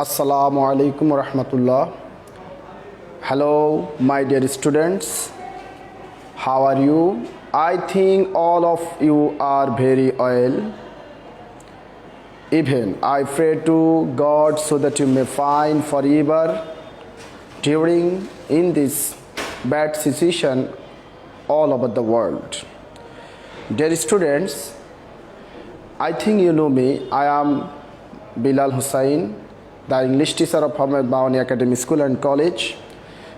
Assalamu alaikum wa rahmatullah. Hello, my dear students. How are you? I think all of you are very well. Even I pray to God so that you may find forever during in this bad situation all over the world. Dear students, I think you know me. I am Bilal Hussain, the English teacher of Ahmed Bawani Academy School and College.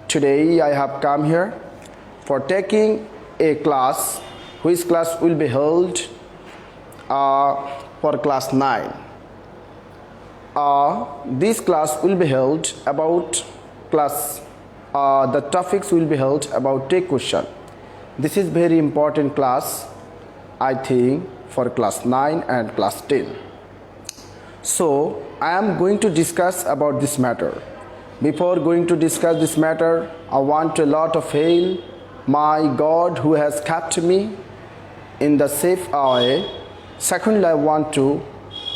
Today I have come here for taking a class, which class will be held for class 9. This class will be held about the topics will be held about take question. This is very important class, I think, for class 9 and class 10. So I am going to discuss about this matter. Before going to discuss this matter, I want a lot of hail my God who has kept me in the safe way. Secondly, I want to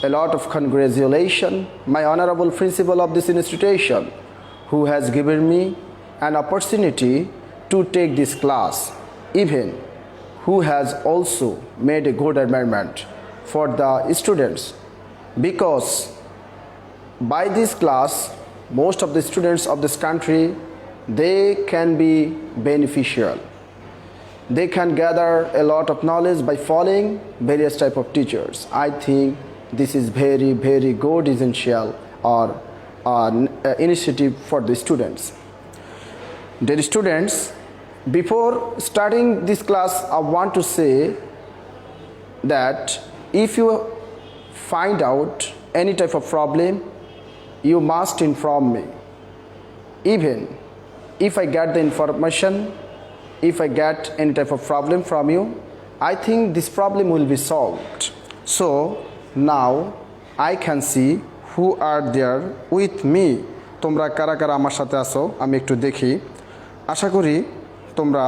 a lot of congratulations my honorable principal of this institution who has given me an opportunity to take this class, even who has also made a good environment for the students, because by this class most of the students of this country, they can be beneficial. They can gather a lot of knowledge by following various type of teachers. I think this is very good essential or initiative for the students. Dear students, before starting this class, I want to say that if you find out any type of problem, you must inform me. Even if I get the information, if I get any type of problem from you, I think this problem will be solved. So now I can see who are there with me. তোমরা কারা কারা আমার সাথে আছো আমি একটু দেখি। আশা করি তোমরা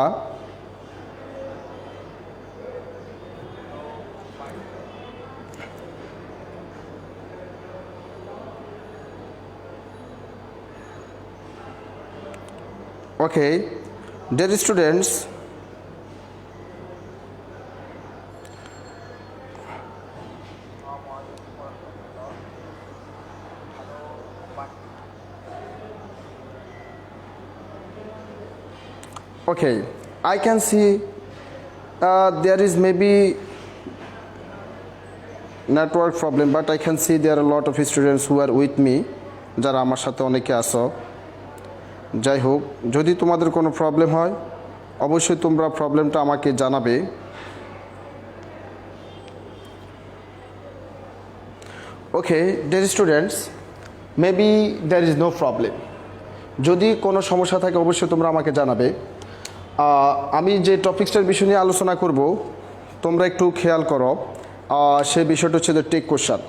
Okay, dear students, okay, I can see there is maybe network problem, but I can see there are a lot of students who are with me, যারা আমার সাথে অনেকে আছো। যাই হোক, যদি তোমাদের কোনো প্রবলেম হয় অবশ্যই তোমরা প্রবলেমটা আমাকে জানাবে। Okay dear students, maybe there is no problem. যদি কোনো সমস্যা থাকে অবশ্যই তোমরা আমাকে জানাবে। আমি যে টপিকসটার বিষয় নিয়ে আলোচনা করব তোমরা একটু খেয়াল করো। সেই বিষয়টা হচ্ছে যে টেক কোশ্চেন।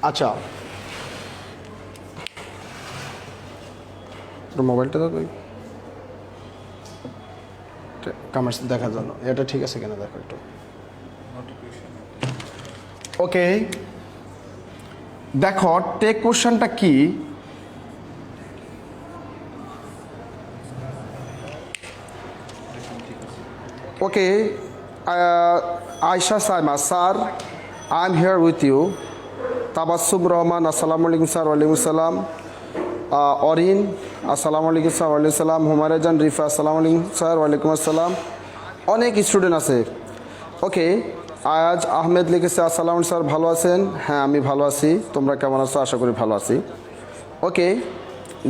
আচ্ছা, মোবাইলটা দাও কমার্স দেখার জন্য। এটা ঠিক আছে কিনা দেখো একটু। ওকে, দেখো টেক কোশ্চেনটা কি। Okay, Ayesha Saima sir, I am here with you. Tabassum Rahman, আসসালামু আলাইকুম স্যার। ওয়ালাইকুম আসসালাম। অরিন, আসসালামু আলাইকুম স্যার। ওয়ালাইকুম আসসালাম। হুমায়রাজান রিফা, আসসালামু আলাইকুম স্যার। ওয়ালাইকুম আসসালাম। অনেক স্টুডেন্ট আছে। ওকে, আয়াজ আহমেদ লিখেছে আসসালামু স্যার, ভালো আছেন? হ্যাঁ আমি ভালো আছি, তোমরা কেমন আছো? আশা করি ভালো আছি। Okay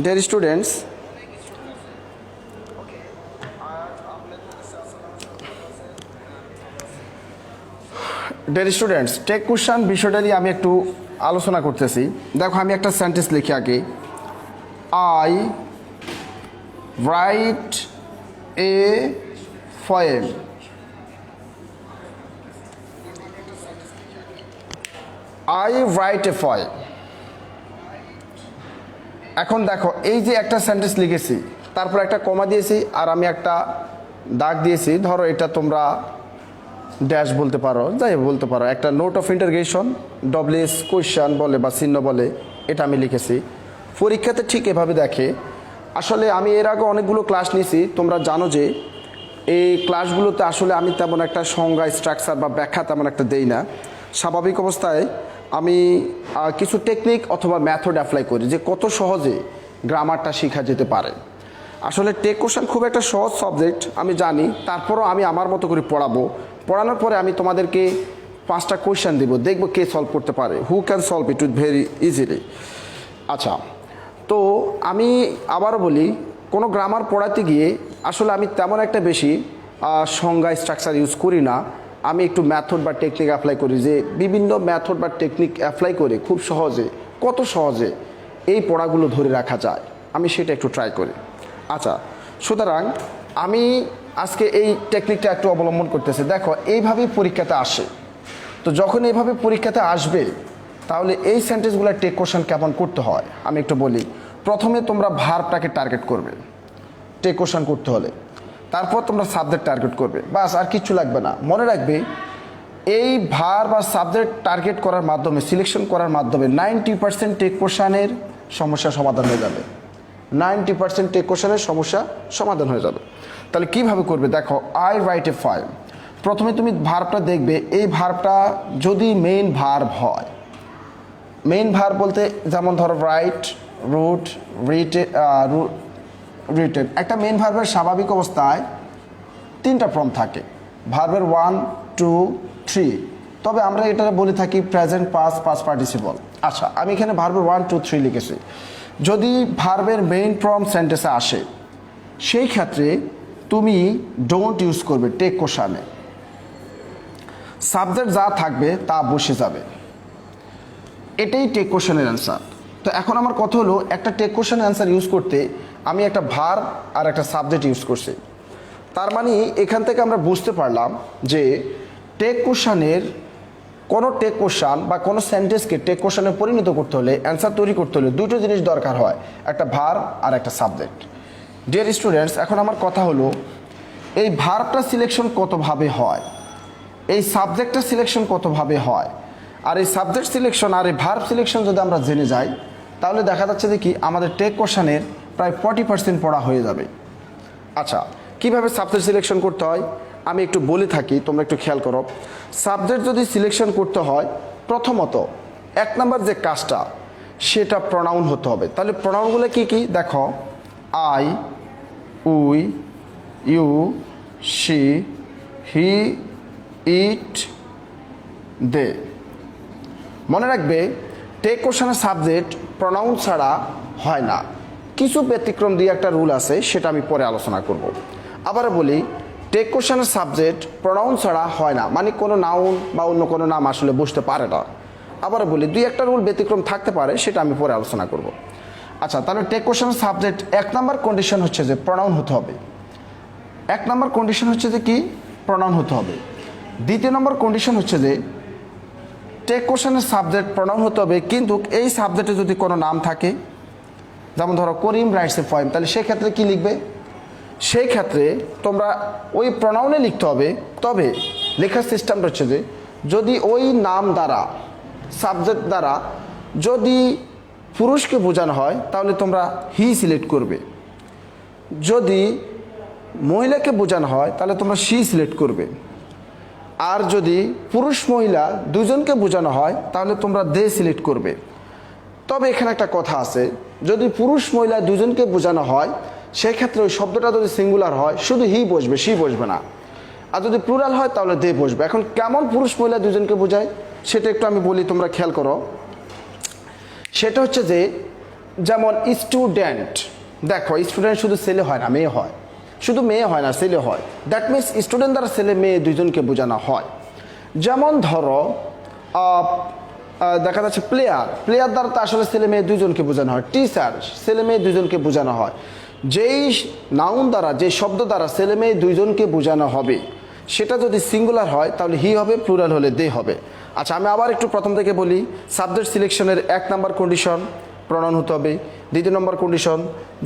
dear students, tag question বিষয়টা নিয়ে আমি একটু আলোচনা করতেছি। দেখো আমি একটা সেন্টেন্স লিখি আগে। I write a poem. I write a poem. এখন দেখো এই যে একটা সেন্টেন্স লিখেছি, তারপর একটা কমা দিয়েছি আর আমি একটা দাগ দিয়েছি। ধরো এটা তোমরা ড্যাশ বলতে পারো, যাই বলতে পারো, একটা note of interrogation W S question বলে বা চিহ্ন বলে, এটা আমি লিখেছি। পরীক্ষাতে ঠিক এভাবে দেখে। আসলে আমি এর আগে অনেকগুলো ক্লাস নিয়েছি, তোমরা জানো যে এই ক্লাসগুলোতে আসলে আমি তেমন একটা সংজ্ঞা, স্ট্রাকচার বা ব্যাখ্যা তেমন একটা দেই না। স্বাভাবিক অবস্থায় আমি কিছু টেকনিক অথবা মেথড অ্যাপ্লাই করি যে কত সহজে গ্রামারটা শেখা যেতে পারে। আসলে টেক কোশ্চেন খুব একটা সহজ সাবজেক্ট আমি জানি, তারপরও আমি আমার মতো করে পড়াবো। পড়ানোর পরে আমি তোমাদেরকে 5টা কোয়েশ্চেন দেবো, দেখবো কে সলভ করতে পারে, হু can solve it with very easily. আচ্ছা, তো আমি আবারও বলি, কোনো গ্রামার পড়াতে গিয়ে আসলে আমি তেমন একটা বেশি সংজ্ঞা, স্ট্রাকচার ইউজ করি না। আমি একটু মেথড বা টেকনিক অ্যাপ্লাই করি, যে বিভিন্ন মেথড বা টেকনিক অ্যাপ্লাই করে খুব সহজে, কত সহজে এই পড়াগুলো ধরে রাখা যায়, আমি সেটা একটু ট্রাই করি। আচ্ছা, সুতরাং আমি আজকে এই টেকনিকটা একটু অবলম্বন করতেছি। দেখো, এইভাবেই পরীক্ষাতে আসে। তো যখন এইভাবে পরীক্ষাতে আসবে, তাহলে এই সেন্টেন্সগুলো টেক কোশ্চেন কেমন করতে হয় আমি একটু বলি। প্রথমে তোমরা ভার্বটাকে টার্গেট করবে টেক কোশ্চেন করতে হলে, তারপর তোমরা সাবজেক্ট টার্গেট করবে, বাস আর কিচ্ছু লাগবে না। মনে রাখবে, এই ভার্ব আর সাবজেক্ট টার্গেট করার মাধ্যমে, সিলেকশন করার মাধ্যমে 90% টেক কোশ্চেনের সমস্যা সমাধান হয়ে যাবে। 90% টেক কোশ্চেনের সমস্যা সমাধান হয়ে যাবে। তাহলে কিভাবে করবে দেখো, আই রাইট এ ফাইল। প্রথমে তুমি ভার্বটা দেখবে, এই ভার্বটা যদি মেইন ভার্ব হয়, মেইন ভার্ব বলতে যেমন ধরো রাইট, রুট, রিটেন। একটা মেইন ভার্বের স্বাভাবিক অবস্থায় 3টা ফর্ম থাকে, ভার্বের 1, 2, 3। তবে আমরা এটা বলে থাকি প্রেজেন্ট, পাস্ট, পাস্ট পার্টিসিপল। আচ্ছা, আমি এখানে ভার্বের 1, 2, 3 লিখেছি। যদি ভার্বের মেইন ফর্ম সেন্টেন্সে আসে, সেই ক্ষেত্রে তুমি ডোন্ট ইউজ করবে টেক কোশ্চেনে। সাবজেক্ট যা থাকবে তা বসে যাবে, এটাই টেক কোশ্চেনের অ্যান্সার। তো এখন আমার কথা হলো, একটা টেক কোশ্চেন অ্যান্সার ইউজ করতে আমি একটা ভার্ব আর একটা সাবজেক্ট ইউজ করছি। তার মানে এখান থেকে আমরা বুঝতে পারলাম যে টেক কোশ্চেনের, কোনো টেক কোশ্চেন বা কোনো সেন্টেন্সকে টেক কোশ্চেনে পরিণত করতে হলে, অ্যান্সার তৈরি করতে হলে দুটো জিনিস দরকার হয়, একটা ভার্ব আর একটা সাবজেক্ট। ডিয়ার স্টুডেন্টস, এখন আমার কথা হলো, এই ভার্বটা সিলেকশন কতভাবে হয়, এই সাবজেক্টটা সিলেকশন কতভাবে হয়, আর এই সাবজেক্ট সিলেকশন আর এই ভার্ব সিলেকশন যদি আমরা জেনে যাই, তাহলে দেখা যাচ্ছে যে কি আমাদের টেক কোশ্চেনের প্রায় 40% পড়া হয়ে যাবে। আচ্ছা, কিভাবে সাবজেক্ট সিলেকশন করতে হয় আমি একটু বলে থাকি, তোমরা একটু খেয়াল করো। সাবজেক্ট যদি সিলেকশন করতে হয়, প্রথমত 1 নম্বর যে কাজটা, সেটা প্রনাউন হতে হবে। তাহলে প্রনাউনগুলো কি কি দেখো, আই, উই, ইউ, শি, হি, ইট, দে। মনে রাখবে, টেক কোশ্চেনের সাবজেক্ট প্রনাউন ছাড়া হয় না। কিছু ব্যতিক্রম দিয়ে একটা রুল আছে, সেটা আমি পরে আলোচনা করব। আবার বলি, টেক কোশ্চেনের সাবজেক্ট প্রনাউন ছাড়া হয় না, মানে কোনো নাউন বা অন্য কোনো নাম আসলে বসতে পারে না। আবার বলি, 2-1টা রুল ব্যতিক্রম থাকতে পারে, সেটা আমি পরে আলোচনা করব। আচ্ছা, তাহলে টেক কোশ্চেনের সাবজেক্ট 1 নম্বর কন্ডিশন হচ্ছে যে প্রনাউন হতে হবে। 1 নম্বর কন্ডিশন হচ্ছে যে কি, প্রনাউন হতে হবে। 2য় নম্বর কন্ডিশন হচ্ছে যে টেক কোশ্চেনের সাবজেক্ট প্রনাউন হতে হবে, কিন্তু এই সাবজেক্টে যদি কোনো নাম থাকে, যেমন ধরো করিম রাইটস এ পোয়েম, তাহলে সেই ক্ষেত্রে কি লিখবে, সেই ক্ষেত্রে তোমরা ওই প্রনাউনে লিখতে হবে। তবে লেখার সিস্টেমটা হচ্ছে যে যদি ওই নাম দ্বারা, সাবজেক্ট দ্বারা যদি পুরুষকে বোঝানো হয়, তাহলে তোমরা হি সিলেক্ট করবে। যদি মহিলাকে বোঝানো হয়, তাহলে তোমরা শি সিলেক্ট করবে। আর যদি পুরুষ মহিলা দুজনকে বোঝানো হয়, তাহলে তোমরা দে সিলেক্ট করবে। তবে এখানে একটা কথা আছে, যদি পুরুষ মহিলা দুজনকে বোঝানো হয়, সেই ক্ষেত্রে ওই শব্দটা যদি সিঙ্গুলার হয়, শুধু হি বসবে, শি বসবে না। আর যদি প্লুরাল হয়, তাহলে দে বসবে। এখন কেমন পুরুষ মহিলা দুজনকে বোঝায় সেটা একটু আমি বলি, তোমরা খেয়াল করো। সেটা হচ্ছে যে, যেমন স্টুডেন্ট, দেখো স্টুডেন্ট শুধু ছেলে হয় না, মেয়ে হয়, শুধু মেয়ে হয় না, ছেলে হয়। দ্যাট মিনস স্টুডেন্ট দ্বারা ছেলে মেয়ে দুজনকে বোঝানো হয়। যেমন ধরো দেখা যাচ্ছে প্লেয়ার, প্লেয়ার দ্বারা তো আসলে ছেলে মেয়ে দুজনকে বোঝানো হয়। টিচার, ছেলে মেয়ে দুজনকে বোঝানো হয়। যেই নাউন দ্বারা, যে শব্দ দ্বারা ছেলে মেয়ে দুইজনকে বোঝানো হবে, সেটা যদি সিঙ্গুলার হয়, তাহলে হি হবে, প্লুরাল হলে দে হবে। আচ্ছা, আমি আবার একটু প্রথম থেকে বলি। সাবজেক্ট সিলেকশনের 1 নম্বর কন্ডিশন প্রনাউন হতে হবে। 2য় নম্বর কন্ডিশন,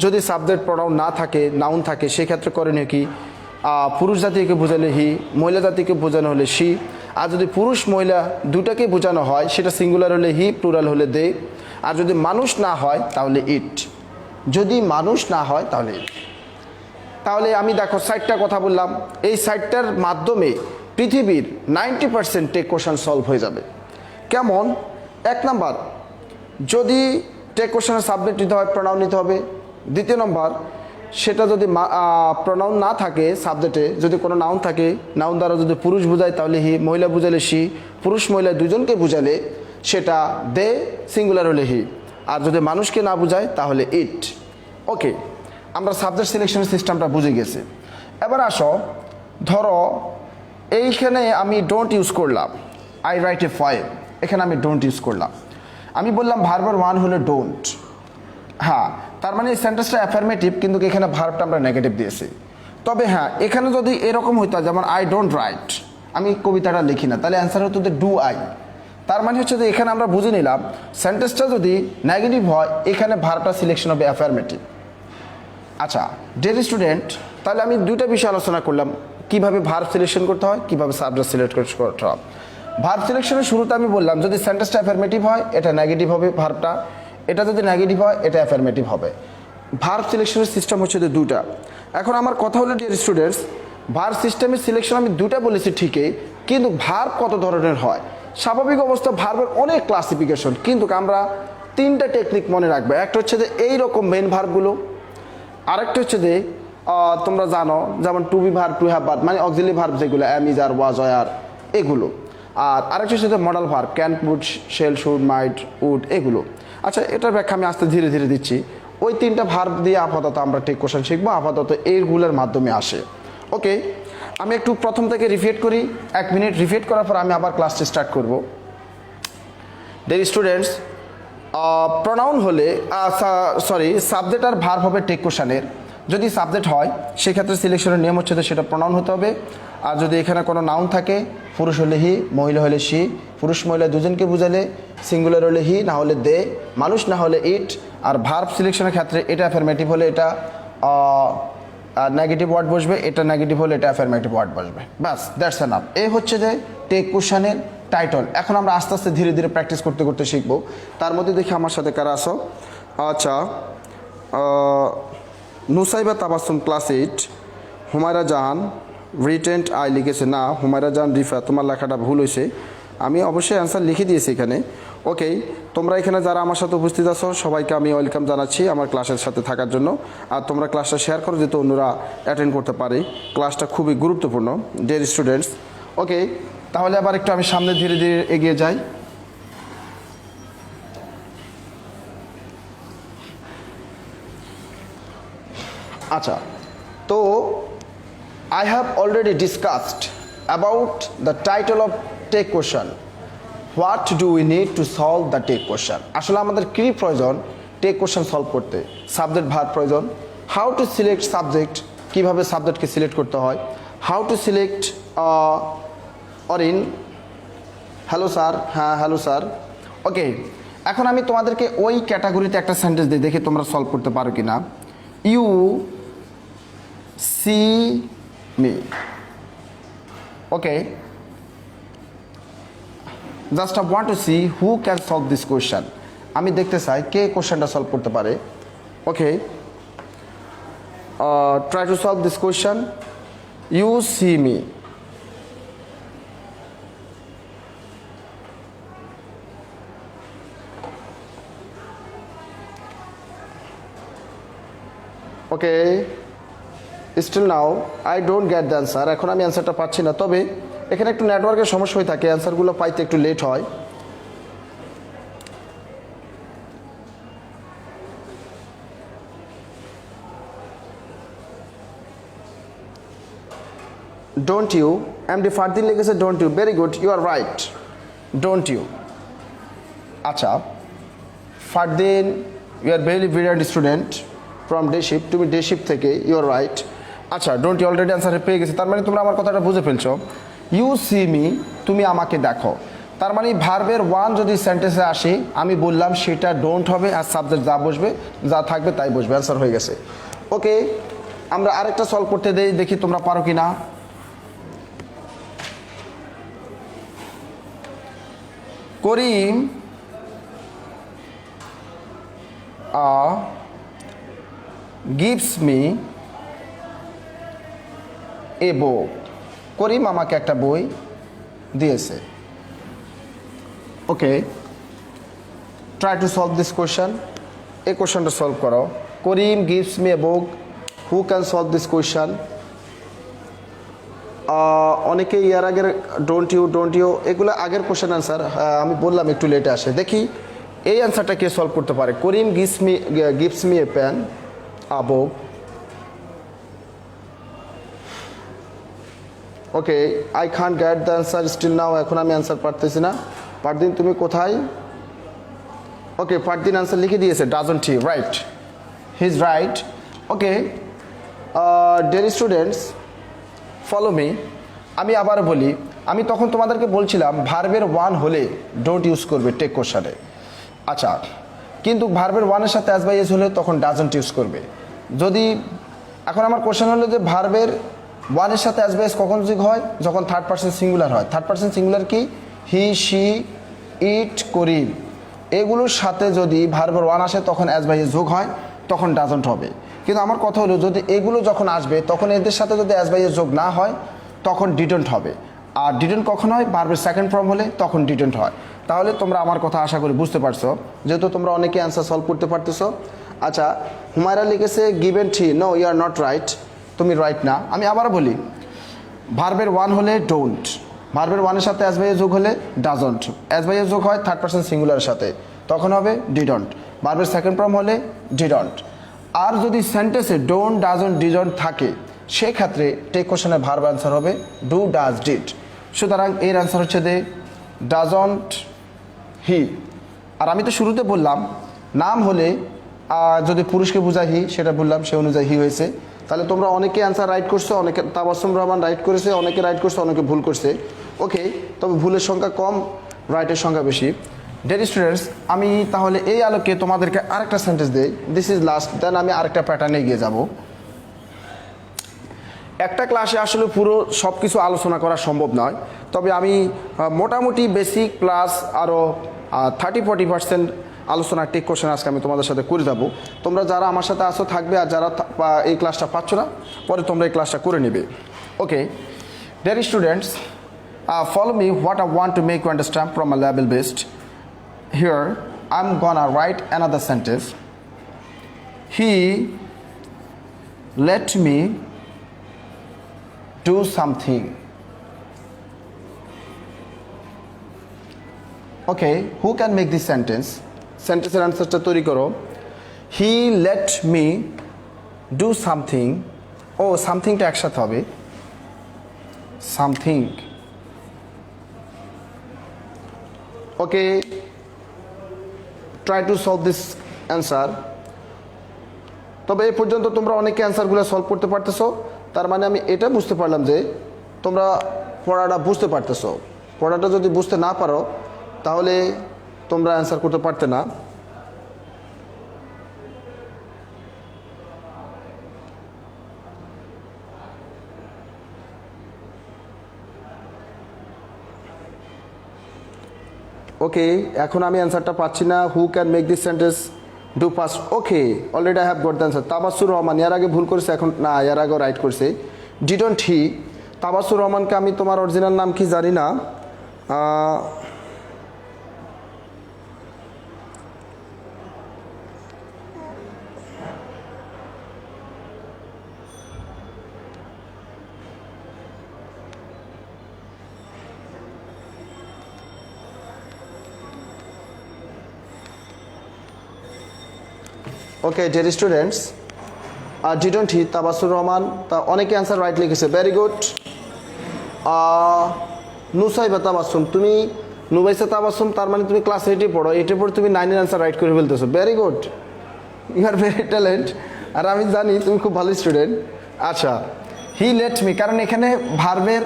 যদি সাবজেক্ট প্রনাউন না থাকে, নাউন থাকে, সেক্ষেত্রে করণীয় কি, পুরুষ জাতিকে বোঝালে হি, মহিলা জাতিকে বোঝানো হলে শি। আর যদি পুরুষ মহিলা দুটাকে বোঝানো হয় সেটা সিঙ্গুলার হলে হি, প্লুরাল হলে দে। আর যদি মানুষ না হয় তাহলে ইট। যদি মানুষ না হয় তাহলে ইট। তাহলে আমি দেখো 60টা কথা বললাম, এই 60টার মাধ্যমে পৃথিবীর 90% টেক কোশ্চেন সলভ হয়ে যাবে। কেমন? 1 নাম্বার, যদি টেক কোশ্চেনের সাবজেক্ট নিতে হয় প্রনাউন নিতে হবে। 2 নম্বর, সেটা যদি প্রনাউন না থাকে সাবজেক্টে, যদি কোনো নাউন থাকে, নাউন দ্বারা যদি পুরুষ বোঝায় তাহলে হি, মহিলা বুঝালে শি, পুরুষ মহিলা দুজনকে বুঝালে সেটা দে, সিঙ্গুলার হলে হি। আর যদি মানুষকে না বুঝায় তাহলে ইট। ওকে, আমরা সাবজেক্ট সিলেকশনের সিস্টেমটা বুঝে গেছি। এবার আসো, ধরো এইখানে আমি ডোন্ট ইউজ করলাম, আই রাইট এ ফাইল, এখানে আমি ডোন্ট ইউজ করলাম। আমি বললাম ভার্বের 1 হলো ডোন্ট। হ্যাঁ, তার মানে এই সেন্টেন্সটা অ্যাফার্মেটিভ, কিন্তু এখানে ভার্বটা আমরা নেগেটিভ দিয়েছি। তবে হ্যাঁ, এখানে যদি এরকম হইতো যেমন আই ডোন্ট রাইট, আমি কবিতাটা লিখি না, তাহলে অ্যান্সার হতো যে ডু আই। তার মানে হচ্ছে যে এখানে আমরা বুঝে নিলাম সেন্টেন্সটা যদি নেগেটিভ হয় এখানে ভার্বটা সিলেকশন হবে অ্যাফার্মেটিভ। আচ্ছা ডিয়ার স্টুডেন্ট, তাহলে আমি দুইটা বিষয় আলোচনা করলাম, কিভাবে ভার্ব সিলেকশন করতে হয়, কিভাবে সাবজেক্ট সিলেক্ট করতে হয়। ভার্ব সিলেকশনের শুরুতে আমি বললাম যদি সেন্টেন্সটা অ্যাফার্মেটিভ হয় এটা নেগেটিভ হবে ভার্বটা, এটা যদি নেগেটিভ হয় এটা অ্যাফার্মেটিভ হবে। ভার্ব সিলেকশনের সিস্টেম হচ্ছে যে দুটা। এখন আমার কথা হলো ডিয়ার স্টুডেন্টস, ভার্ব সিস্টেমের সিলেকশন আমি দুটা বলেছি ঠিকই, কিন্তু ভার্ব কত ধরনের হয়? স্বাভাবিক অবস্থা ভার্বের অনেক ক্লাসিফিকেশন, কিন্তু আমরা 3টা টেকনিক মনে রাখবো। একটা হচ্ছে যে এইরকম মেন ভার্বগুলো, আরেকটা হচ্ছে যে তোমরা জানো যেমন to be verb, to have verb, মানে অক্সিলারি ভার্ব যেগুলো অ্যাম, ইজ, আর, ওয়াজ, আর, এগুলো। আর আরেকটা হচ্ছে যে modal verb, can, would, shall, should, might, would, এগুলো। আচ্ছা, এটার ব্যাখ্যা আমি আস্তে ধীরে ধীরে দিচ্ছি। ওই 3টা ভার্ব দিয়ে আপাতত আমরা টেক কোশ্চেন শিখবো, আপাতত এইগুলোর মাধ্যমে আসে। ওকে, আমি একটু প্রথম থেকে রিপিট করি, 1 মিনিট রিপিট করার পর আমি আবার ক্লাসটি স্টার্ট করব। ডিয়ার স্টুডেন্টস, প্রনাউন হলে সাবজেক্ট আর ভার্ব হবে টেক কোশ্চেনের। যদি সাবজেক্ট হয় সেক্ষেত্রে সিলেকশনের নিয়ম হচ্ছে যে সেটা প্রনাউন হতে হবে। আর যদি এখানে কোনো নাউন থাকে, পুরুষ হলে হি, মহিলা হলে শি, পুরুষ মহিলা দুজনকে বুঝালে সিঙ্গুলার হলে হি, না হলে দে, মানুষ না হলে ইট। আর ভার্ব সিলেকশনের ক্ষেত্রে এটা অ্যাফার্মেটিভ হলে এটা নেগেটিভ ওয়ার্ড বসবে, এটা নেগেটিভ হলে এটা অ্যাফার্মেটিভ ওয়ার্ড বসবে। ব্যাস, দ্যাটস এনাফ। এই হচ্ছে যে টেক কোশ্চেনের টাইটল। এখন আমরা আস্তে আস্তে ধীরে ধীরে প্র্যাকটিস করতে করতে শিখবো। তার মধ্যে দেখি আমার সাথে কারা আসো। আচ্ছা, Nusaiba Tabassum class 8, Humaira Jahan written I লিখেছে। না, হুমায়রা জাহান রিফা, তোমার লেখাটা ভুল হয়েছে, আমি অবশ্যই অ্যান্সার লিখে দিয়েছি এখানে। ওকে, তোমরা এখানে যারা আমার সাথে উপস্থিত আছো সবাইকে আমি ওয়েলকাম জানাচ্ছি আমার ক্লাসের সাথে থাকার জন্য। আর তোমরা ক্লাসটা শেয়ার করো যাতে অন্যরা অ্যাটেন্ড করতে পারে। ক্লাসটা খুবই গুরুত্বপূর্ণ ডিয়ার স্টুডেন্টস। ওকে, তাহলে আবার একটু আমি সামনে ধীরে ধীরে এগিয়ে যাই। আচ্ছা, তো I have already discussed about the title of take question. What do we need to solve the take question? আসলে আমাদের কি প্রয়োজন টেক কোশ্চেন সলভ করতে? সাবজেক্ট ভার্ব প্রয়োজন। হাউ টু সিলেক্ট সাবজেক্ট, কিভাবে সাবজেক্টকে সিলেক্ট করতে হয়। How to select Orin, hello sir, হ্যাঁ হ্যালো স্যার। ওকে, এখন আমি তোমাদেরকে ওই ক্যাটাগরিতে একটা সেন্টেন্স দিই, দেখে তোমরা সলভ করতে পারো কি না। You see me. Okay, just I want to see who can solve this question. আমি দেখতে চাই কে কোয়েশ্চেনটা সলভ করতে পারে। Okay, try to solve this question. You see me. Okay, still now I don't get the answer. এখন আমি অ্যান্সারটা পাচ্ছি না, তবে এখানে একটু নেটওয়ার্কের সমস্যা হয়ে থাকে, অ্যান্সারগুলো পাইতে একটু লেট হয়। ডোন্ট ইউ, এমডি ফারদিন লিখেছে don't you. Very good, you are right, don't you. আচ্ছা Fardin, you are very brilliant student from day shift, তুমি ডে শিফট থেকে, ইউ আর রাইট। আচ্ছা, ডোন্ট ইউ অলরেডি অ্যান্সার পেয়ে গেছে, তার মানে তোমরা আমার কথাটা বুঝে ফেলছো। ইউ সি মি, তুমি আমাকে দেখো। তার মানে ভার্বের 1 যদি সেন্টেন্সে আসে, আমি বললাম সেটা ডোন্ট হবে, আর সাবজেক্ট যা বসবে, যা থাকবে তাই বসবে, অ্যান্সার হয়ে গেছে। ওকে, আমরা আরেকটা সলভ করতে দেই, দেখি তোমরা পারো কিনা। করিম gives me a book. করিম আমাকে একটা বই দিয়েছে। Okay, try to solve this question. এই কোয়েশ্চেনটা সলভ করো। Karim gives me a book, who can solve this question? অনেকে ইয়ার আগের ডোন্ট ইউ এগুলো আগের কোয়েশ্চেন অ্যান্সার, আমি বললাম একটু লেটে আসে। দেখি এই অ্যান্সারটা কে সলভ করতে পারে। Karim gives me a pen, a book. Okay, I can't get the answer still now. এখন আমি অ্যান্সার পারতেছি না। পারদিন তুমি কোথায়? ওকে, পারদিন অ্যান্সার লিখে দিয়েছে, doesn't he, right, he is right. Okay dear students, follow me. আমি আবার বলি, আমি তখন তোমাদেরকে বলছিলাম ভার্বের ওয়ান হলে ডোন্ট ইউজ করবে টেক কোশ্চেনে। আচ্ছা, কিন্তু ভার্বের ওয়ানের সাথে অ্যাজ বাই এজ হলে তখন ডাজন্ট ইউজ করবে। যদি এখন আমার কোশ্চেন হলো যে ভার্বের ওয়ানের সাথে অ্যাজ বাই এজ কখন যোগ হয়? যখন থার্ড পারসন সিঙ্গুলার হয়। থার্ড পারসন সিঙ্গুলার কি? হি, শি, ইট, করিম, এগুলোর সাথে যদি ভার্বের ওয়ান আসে তখন অ্যাজ বাই এজ যোগ হয়, তখন ডাজন্ট হবে। কিন্তু আমার কথা হলো যদি এগুলো যখন আসবে তখন এদের সাথে যদি অ্যাজ বাই এজ যোগ না হয় তখন ডিডন্ট হবে। আর ডিডন্ট কখন হয়? ভার্বের সেকেন্ড ফর্ম হলে তখন ডিডন্ট হয়। তাহলে তোমরা আমার কথা আশা করি বুঝতে পারছো, যেহেতু তোমরা অনেকে অ্যান্সার সলভ করতে পারতেছো। আচ্ছা, হুমায়রা লিখেছে given T, no you are not right, তুমি রাইট না। আমি আবার বলি, ভার্বের ওয়ান হলে ডোন্ট, ভার্বের ওয়ানের সাথে অ্যাজ বাই এজ যোগ হলে ডাজন্ট, অ্যাজ বাই এজ যোগ হয় থার্ড পারসন সিঙ্গুলারের সাথে, তখন হবে ডিডন্ট। ভার্বের সেকেন্ড ফর্ম হলে ডিডন্ট। আর যদি সেন্টেন্সে ডোন্ট, ডাজন্ট, ডিডন্ট থাকে সেক্ষেত্রে টেক কোশ্চেনের ভার্ব অ্যান্সার হবে ডু, ডাজ, ডিড। সুতরাং এর অ্যান্সার হচ্ছে দে ডাজন্ট হি। আর আমি তো শুরুতে বললাম নাম হলে যদি পুরুষকে বোঝায় হি, সেটা বললাম, সে অনুযায়ী হি হয়েছে। তাহলে তোমরা অনেকে অ্যান্সার রাইট করছো, অনেকে তাবাসসুম রহমান রাইট করেছে, অনেকে রাইট করছে, অনেকে ভুল করছে। ওকে, তবে ভুলের সংখ্যা কম, রাইটের সংখ্যা বেশি। ডিয়ার স্টুডেন্টস, আমি তাহলে এই আলোকে তোমাদেরকে আরেকটা সেন্টেন্স দেই, দিস ইজ লাস্ট, দেন আমি আরেকটা প্যাটার্নে এগিয়ে যাব। একটা ক্লাসে আসলে পুরো সব কিছু আলোচনা করা সম্ভব নয়, তবে আমি মোটামুটি বেসিক প্লাস আরও 30-40% আলোচনা টেক কোশ্চেন আজকে আমি তোমাদের সাথে করে যাবো। তোমরা যারা আমার সাথে আসো থাকবে, আর যারা এই ক্লাসটা পাচ্ছ না পরে তোমরা এই ক্লাসটা করে নেবে। ওকে dear students, follow me what I want to make you understand from a label based. Here I'm gonna write another sentence. He let me do something. Okay, who can make this sentence? Sentence এর আনসারটা তৈরি করো। He let me do something. ও সামথিংটা একসাথে হবে, something. Okay, try to solve this answer. তবে এই পর্যন্ত তোমরা অনেকে অ্যান্সারগুলো সলভ করতে পারতেছো, তার মানে আমি এটা বুঝতে পারলাম যে তোমরা পড়াটা বুঝতে পারতেছো। পড়াটা যদি বুঝতে না পারো তাহলে তোমরা অ্যান্সার করতে পারতে না। ওকে, এখন আমি অ্যান্সারটা পাচ্ছি না। Who can make this sentence do past? Okay, already I have got the answer. Tabassum Rahman এর আগে ভুল করেছে, এখন না, এর আগেও রাইট করছে। ডিডন্ট হি। তাবাসসুর রহমানকে আমি তোমার অরিজিনাল নাম কি জানি না। ওকে ডিয়ার স্টুডেন্টস, ডিডন্ট হি, তাবাসসুর রহমান, তা অনেকে অ্যান্সার রাইট লিখেছে, ভেরি গুড। নুসাইবা তাবাসসুম, তুমি নুবাইসা তাবাসসুম, তার মানে তুমি ক্লাস 8-এ পড়ো, 8-এ পড়ে তুমি 9-এর অ্যান্সার রাইট করে ফেলতেছো, very good, you are very talent. আর আমি জানি তুমি খুব ভালো স্টুডেন্ট। আচ্ছা, হি লেট মি, কারণ এখানে ভার্বের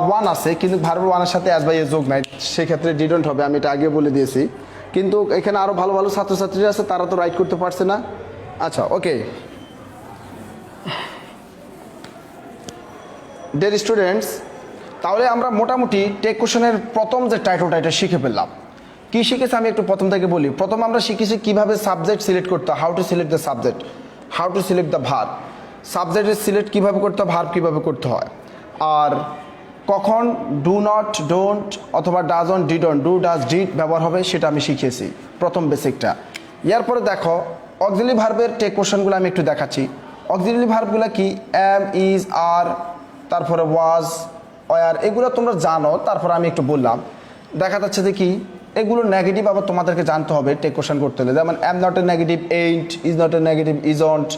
ওয়ান আছে, কিন্তু ভার্বের ওয়ানের সাথে অ্যাজ বাই এজ যোগ নাই, সেক্ষেত্রে ডিডন্ট হবে, আমি এটা আগে বলে দিয়েছি। কিন্তু এখানে আরও ভালো ভালো ছাত্রছাত্রীরা আছে, তারা তো রাইট করতে পারছে না। আচ্ছা ওকে, ডিয়ার স্টুডেন্টস, তাহলে আমরা মোটামুটি টেক কোশ্চেনের প্রথম যে টাইটেলটা এটা শিখে ফেললাম। কী শিখেছি আমি একটু প্রথম থেকে বলি। প্রথম আমরা শিখেছি কীভাবে সাবজেক্ট সিলেক্ট করতে হয়, how to select the subject, how to select the verb. সাবজেক্টের সিলেক্ট কীভাবে করতে হয়, ভার্ব কীভাবে করতে হয়, আর কখন ডু নট, ডোন্ট অথবা doesn't, didn't, do, does, did ব্যবহার হবে সেটা আমি শিখিয়েছি প্রথম বেসিকটা। এরপরে দেখো অক্সিলারি ভার্বের টেক কোশ্চেনগুলো আমি একটু দেখাচ্ছি। অক্সিলারি ভার্বগুলো কি? এম, ইজ, আর, তারপরে ওয়াজ, ওয়ার, এগুলো তোমরা জানো, তারপরে আমি একটু বললাম। দেখা যাচ্ছে যে কি এগুলো নেগেটিভ আবার তোমাদেরকে জানতে হবে টেক কোশ্চেন করতে হলে। যেমন am not a negative ain't, is not a negative isn't,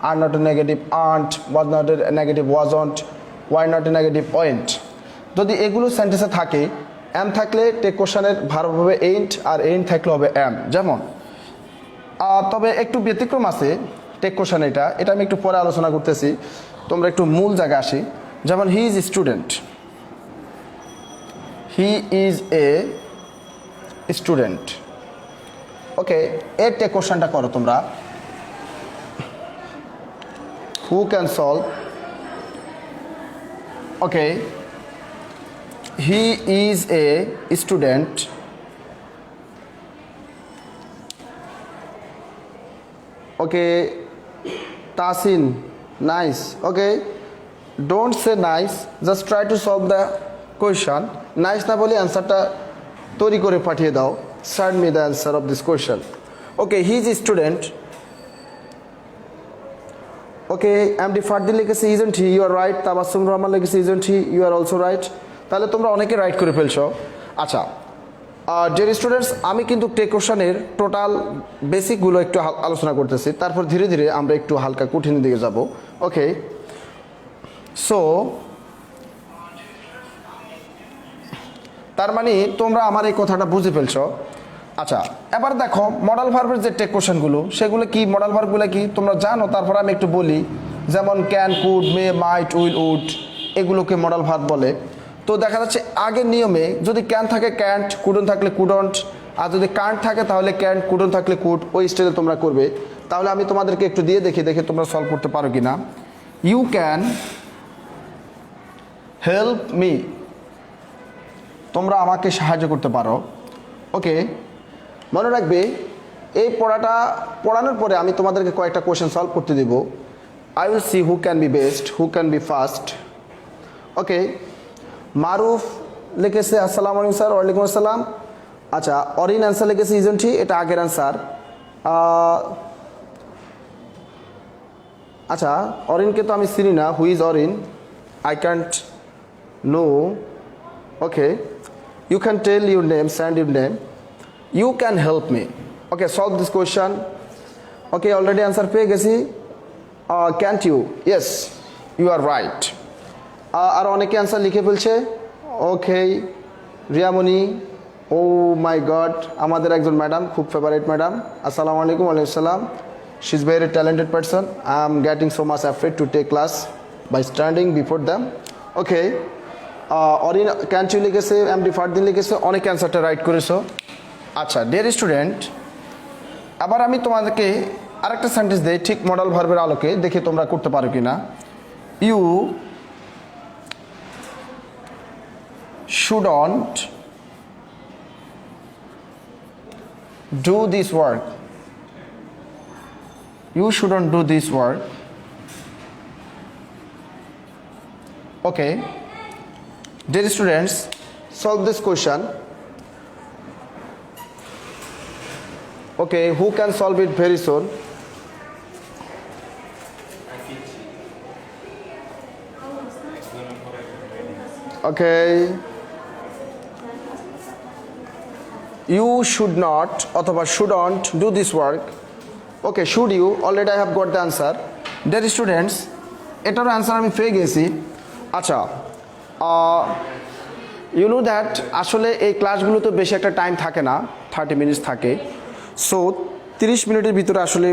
are not a negative aren't, was not a negative wasn't, were not a negative weren't. যদি এগুলো সেন্টেন্সে থাকে, এম থাকলে টেক কোশ্চেনের ভার্ব হবে এইন্ট, আর এইন্ট থাকলে হবে এম। যেমন তবে একটু ব্যতিক্রম আছে টেক কোশ্চেন, এটা আমি একটু পরে আলোচনা করতেছি, তোমরা একটু মূল জায়গায় আসি। যেমন he is student, he is a student. Okay, এর টেক কোশ্চেনটা করো তোমরা। Who can solve? Okay, he is a student, okay, Tasin, nice. Okay, don't say nice, just try to solve the question. Nice না বলে অ্যান্সারটা তৈরি করে পাঠিয়ে দাও, send me the answer of this question. Okay, he is a student. Okay, MD Fardin লিখেছে isn't he, you are right. Tabassum Rahman লিখেছে isn't he, you are also right. তাহলে তোমরা অনেকে রাইট করে ফেলছো। আচ্ছা ডিয়ার স্টুডেন্টস, আমি কিন্তু টেক কোশ্চেনের টোটাল বেসিকগুলো একটু আলোচনা করতেছি, তারপর ধীরে ধীরে আমরা একটু হালকা কঠিনের দিকে যাব। ওকে, সো তার মানে তোমরা আমার এই কথাটা বুঝে ফেলছো। আচ্ছা, এবার দেখো মডাল ভার্বের যে টেক কোশ্চেনগুলো সেগুলো কি, মডাল ভার্বগুলো কি তোমরা জানো, তারপর আমি একটু বলি। যেমন can, could, may, might, will, would, এগুলোকে মডাল ভার্ব বলে। তো দেখা যাচ্ছে আগের নিয়মে যদি ক্যান থাকে ক্যান্ট, কুডন থাকলে কুডন্ট, আর যদি কান্ট থাকে তাহলে ক্যান্ট, কুডন থাকলে কুড, ওই স্টাইলে তোমরা করবে। তাহলে আমি তোমাদেরকে একটু দিয়ে দেখে তোমরা সলভ করতে পারো কি না। ইউ ক্যান হেল্প মি, তোমরা আমাকে সাহায্য করতে পারো। ওকে, মনে রাখবে এই পড়ানোর পরে আমি তোমাদেরকে কয়েকটা কোয়েশ্চেন সলভ করতে দেব। I will see who can be best, who can be first. Okay, Maruf লিখেছে আসসালামু আলাইকুম স্যার। ওয়ালাইকুম আসসালাম। আচ্ছা, অরিন অ্যান্সার লিখেছে ইজন্ট হি, এটা আগের অ্যান্সার। আচ্ছা, অরিনকে তো আমি চিনি না, who is Orin, I can't know. Okay, you can tell your name, send your name. You can help me. Okay, solve this question. Okay, already answer পেয়ে গেছি। Can't you? Yes, you are right. আর অনেকে answer লিখে ফেলছে। ওকে, রিয়ামণি, ও মাই god, আমাদের একজন madam, খুব favourite madam. আসসালামু আলাইকুম। ওয়ালাইকুম আসসালাম। She is very talented person, I am getting so much afraid to take class by standing before them. Okay, Orin can't you লিখেছে, এমডি ফারদিন লিখেছে, অনেক অ্যান্সারটা রাইট করেছো। আচ্ছা ডিয়ার স্টুডেন্ট, আবার আমি তোমাদেরকে আরেকটা সেন্টেন্স দিই ঠিক মডাল ভার্বের আলোকে, দেখে তোমরা করতে পারো কি না। You shouldn't do this work. You shouldn't do this work. Okay, dear students, solve this question. Okay, who can solve it very soon? Okay, you should not অথবা shouldn't do this work. Okay, should you? Already I have got the answer. Dear students, এটারও answer আমি পেয়ে গেছি। আচ্ছা, you know that আসলে এই ক্লাসগুলোতে বেশি একটা টাইম থাকে না, 30 মিনিটস থাকে। সো 30 মিনিটের ভিতরে আসলে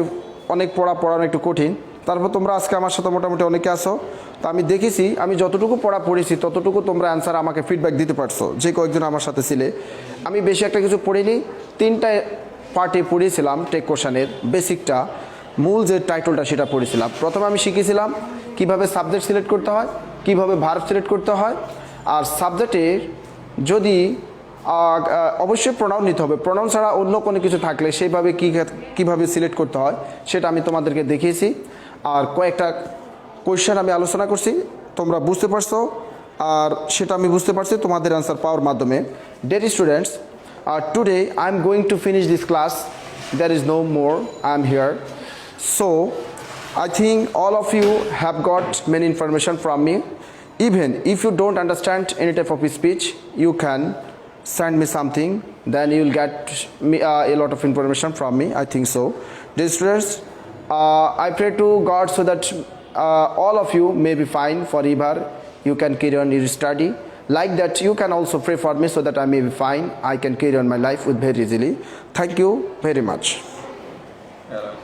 অনেক পড়ানো একটু কঠিন। তারপর তোমরা আজকে আমার সাথে মোটামুটি অনেকে আসো, তো আমি দেখেছি আমি যতটুকু পড়েছি ততটুকু তোমরা অ্যান্সার আমাকে ফিডব্যাক দিতে পারছো, যে কয়েকজন আমার সাথে ছিলে। আমি বেশি একটা কিছু পড়িনি, 3টা পার্টে পড়িয়েছিলাম টেক কোশ্চেনের বেসিকটা, মূল যে টাইটেলটা সেটা পড়েছিলাম। প্রথমে আমি শিখেছিলাম কীভাবে সাবজেক্ট সিলেক্ট করতে হয়, কিভাবে ভার্ব সিলেক্ট করতে হয়। আর সাবজেক্টের যদি অবশ্যই প্রোনাউন নিতে হবে, প্রোনাউন ছাড়া অন্য কোনো কিছু থাকলে সেইভাবে কীভাবে সিলেক্ট করতে হয় সেটা আমি তোমাদেরকে দেখিয়েছি। আর কয়েকটা কোয়েশ্চেন আমি আলোচনা করছি, তোমরা বুঝতে পারছো, আর সেটা আমি বুঝতে পারছি তোমাদের অ্যান্সার পাওয়ার মাধ্যমে। Dear students, today I am going to finish this class, there is no more, I am here. So I think all of you have got many information from me. Even if you don't understand any type of speech, you can send me something, then you will get me, a lot of information from me, I think so. Dear students, I pray to God so that all of you may be fine forever. You can carry on your study. Like that, you can also pray for me so that I may be fine. I can carry on my life with very easily. Thank you very much. Hello.